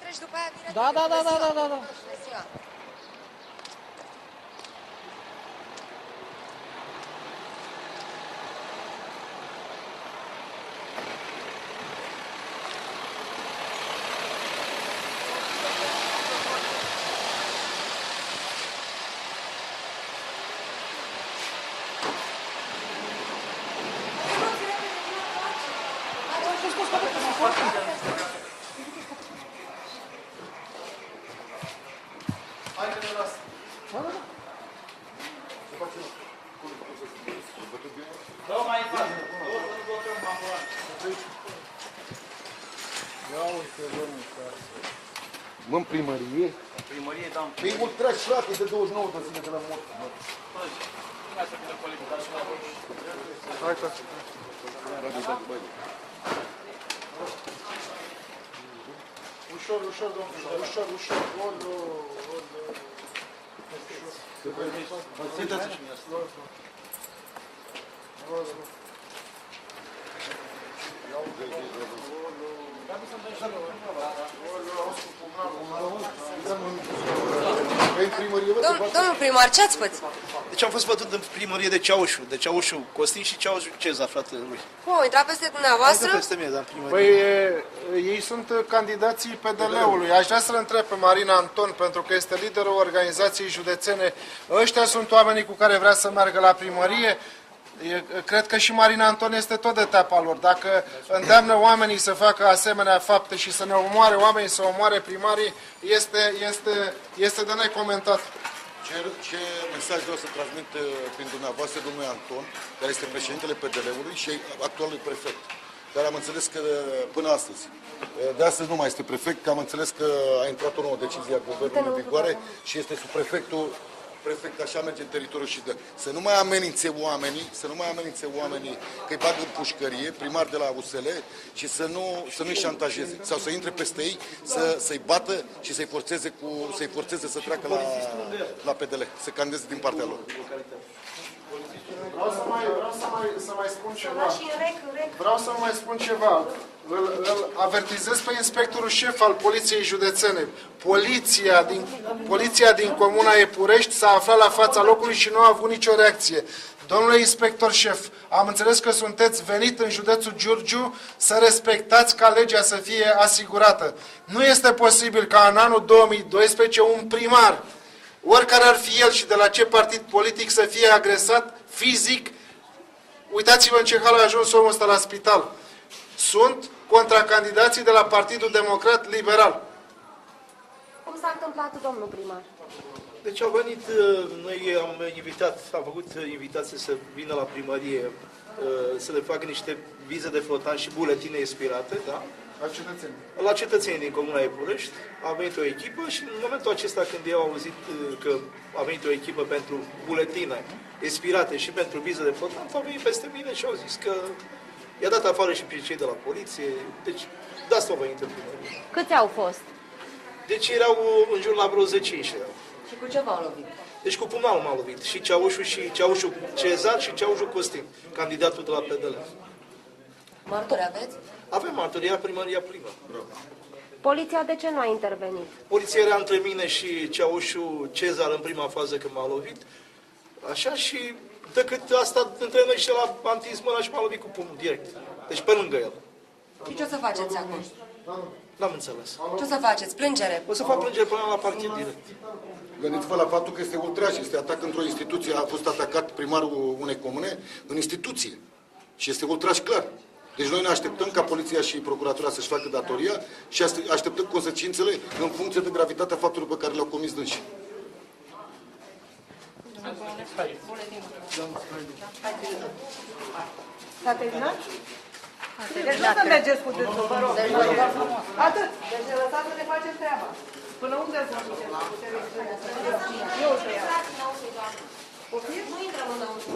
Treci după aia direct. Da. Mă, în primărie? În primărie, da. Păi e ultraș, frate, de 29 de zile de la mort. Hai să vină colegul, dar și la voi. Hai, frate. Ușor, domnule, ușor. Sentați-vă și mie asta. Domnul primar, ce ați pățit? Deci am fost bătut în primărie de Ceaușu. De Ceaușu Costin și Ceaușu Cezar, fratele lui. Cum, au intrat peste dumneavoastră? Peste mine, da, în primărie. Păi, ei sunt candidații PDL-ului. Aș vrea să-l întreb pe Marina Anton, pentru că este liderul organizației județene. Ăștia sunt oamenii cu care vrea să meargă la primărie. Cred că și Marina Anton este tot de teapa lor. Dacă îndeamnă oamenii să facă asemenea fapte și să ne omoare oamenii, să omoare primarii, este de necomentat. Ce mesaj vreau să transmit prin dumneavoastră, domnul Anton, care este președintele PDL-ului și actualului prefect, care am înțeles că până astăzi, de astăzi nu mai este prefect, că am înțeles că a intrat o nouă decizie a guvernului în vigoare și este subprefectul, prefect, așa merge în teritoriul și de... Să nu mai amenințe oamenii că-i bagă în pușcărie, primar de la USL, și să nu-i șantajeze sau să intre peste ei, să-i bată și să-i forțeze să treacă la PDL, să candideze din partea lor. Vreau să mai spun ceva. Vreau să mai spun ceva. Îl avertizez pe inspectorul șef al Poliției Județene. Poliția din Comuna Epurești s-a aflat la fața locului și nu a avut nicio reacție. Domnule inspector șef, am înțeles că sunteți venit în județul Giurgiu să respectați ca legea să fie asigurată. Nu este posibil ca în anul 2012 un primar, oricare ar fi el și de la ce partid politic, să fie agresat fizic. Uitați-vă în ce hal a ajuns omul ăsta la spital. Sunt contracandidații de la Partidul Democrat Liberal. Cum s-a întâmplat, domnul primar? Deci au venit, noi am făcut invitație să vină la primărie să le facă niște vize de flotant și buletine expirate, da? La cetățenii din Comuna Epurești a venit o echipă și în momentul acesta când ei au auzit că a venit o echipă pentru buletine expirate și pentru vize de flotant, au venit peste mine și au zis că i-a dat afară și pe cei de la poliție, deci de asta au venit în primărie. Câți au fost? Deci erau în jur la vreo 10 erau. Și cu ce v-au lovit? Deci cu pumnalul m-a lovit. Și Ceaușu Cezar și Ceaușu Costin, candidatul de la PDL. Martori aveți? Avem martoria, primăria primă. Poliția de ce nu a intervenit? Poliția era între mine și Ceaușu Cezar în prima fază când m-a lovit. Așa și decât asta între noi și la Antis mâna și m-a lovit cu pumnul direct. Deci pe lângă el. Și ce o să faceți acum? N-am înțeles. Ce o să faceți? Plângere? O să fac plângere până la parchet direct. Gândiți-vă la faptul că este ultraj, este atac într-o instituție, a fost atacat primarul unei comune în instituție. Și este ultraj clar. Deci noi ne așteptăm ca poliția și procuratura să-și facă datoria și așteptăm consecințele în funcție de gravitatea faptului pe care le-au comis dânsii. S-a terminat? Deci nu să mergeți cu dânsul, vă rog. Atât. Deci ne lăsați să ne facem treaba. Până unde să ducem? Eu o să iau. Nu intrăm înăuntru.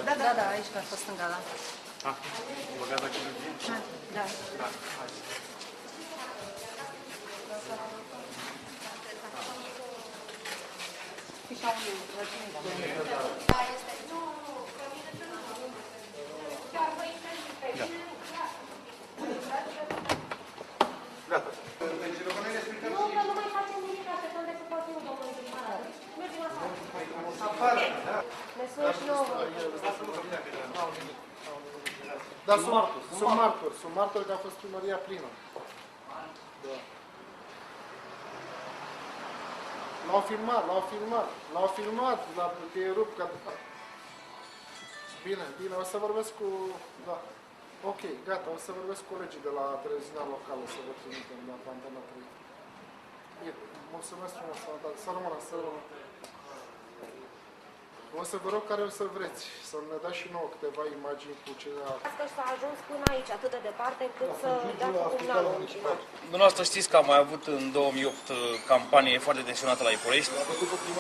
Da, aici, ca pe stânga, da. Da. Fișa unde? Da, este. Nu, că mine nu. Chiar Ne sună și nouă. Dar sunt martori că a fost primăria plină. Da. L-au filmat, la că e rupt, Bine, o să vorbesc cu... Da. Ok, gata, o să vorbesc cu colegii de la televiziunea locală să vă trimitem la Antena 3. Bine, mulțumesc frumos, să rămână. O să vă rog care o să vreți, să ne dați și nouă câteva imagini cu ce a... Asta s-a ajuns până aici, atât de departe, încât să dea cu pumnalul în primar. Dumneavoastră știți că am mai avut în 2008 campanie foarte tensionată la Iporești.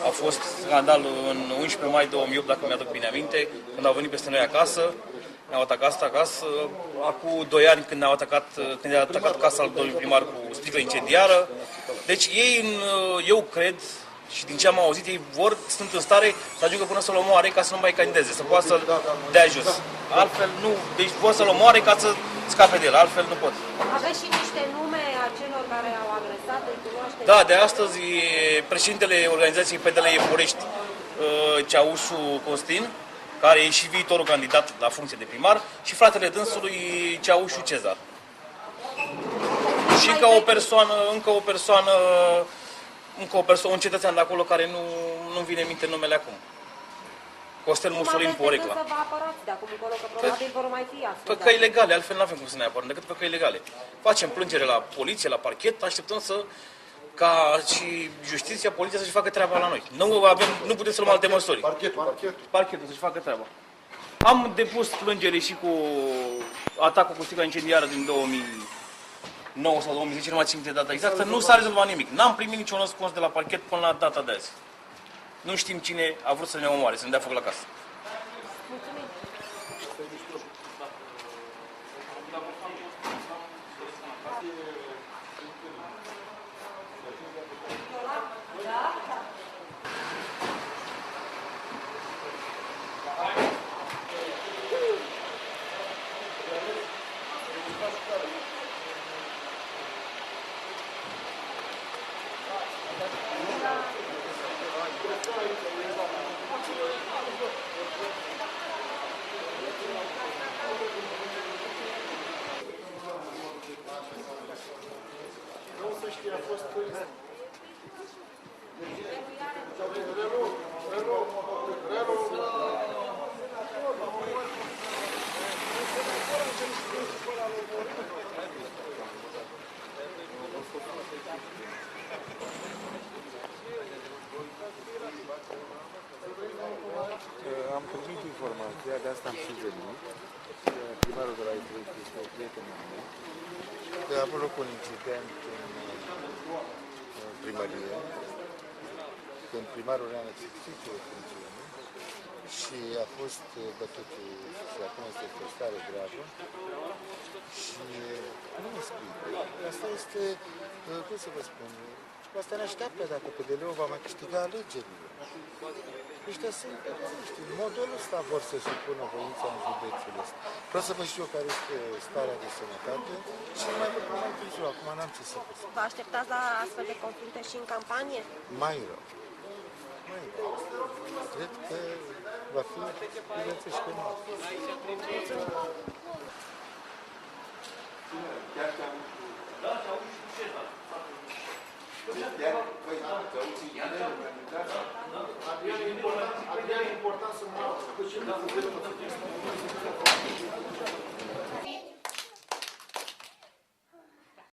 A fost scandal în 11 mai 2008, dacă mi-aduc bine aminte, când au venit peste noi acasă. Ne-au atacat acasă. Acum 2 ani când când a atacat casa al domnului primar cu sticlă incendiară. Deci ei, eu cred, și din ce am auzit, ei sunt în stare să ajungă până să-l omoare ca să nu mai candideze, să poată să dea jos. Altfel nu, deci pot să-l omoare ca să scape de el, altfel nu pot. Aveți și niște nume a celor care au agresat, îi cunoașteți? Da, de astăzi președintele organizației PDL Iporești, Ceaușu Costin, care e și viitorul candidat la funcție de primar, și fratele dânsului Ceaușu Cezar. Și un cetățean de acolo care nu vine în minte numele acum. Costel Musolin Porecla. Să vă apărați de acum încolo, că probabil vor mai fi astfel. Pe căi legale, altfel nu avem cum să ne apărăm decât pe căi legale. Facem plângere la poliție, la parchet, așteptăm ca și justiția, poliția să-și facă treaba la noi. Nu putem să luăm alte măsuri. Parchetul să-și facă treaba. Am depus plângere și cu atacul cu sticla incendiară din 2009 sau 2010, nu mai țin de data exactă, nu s-a rezolvat nimic. N-am primit niciun răspuns de la parchet până la data de azi. Nu știm cine a vrut să ne omoare, să ne dea foc la casă. Mulțumim. Am primit informația, de asta am și venit. Primarul de la Iporești este prietenul meu. A avut loc un incident în primărie, când primarul a exercițiu de funcțiune și a fost bătut și acum este o stare gravă. Și nu mă explic. Asta este, cum să vă spun, asta ne așteaptă dacă PDL-ul va mai câștiga alegerile. Ăștia sunt pedeliști. În modul ăsta vor să supună voința în județul ăsta. Vreau să vă știu care este starea de sănătate și nu mai văd mai târziu. Acum n-am ce să vă spun. Vă așteptați la astfel de conflicte și în campanie? Mai rău. Cred că va fi violență și penal. Adrian, important să mă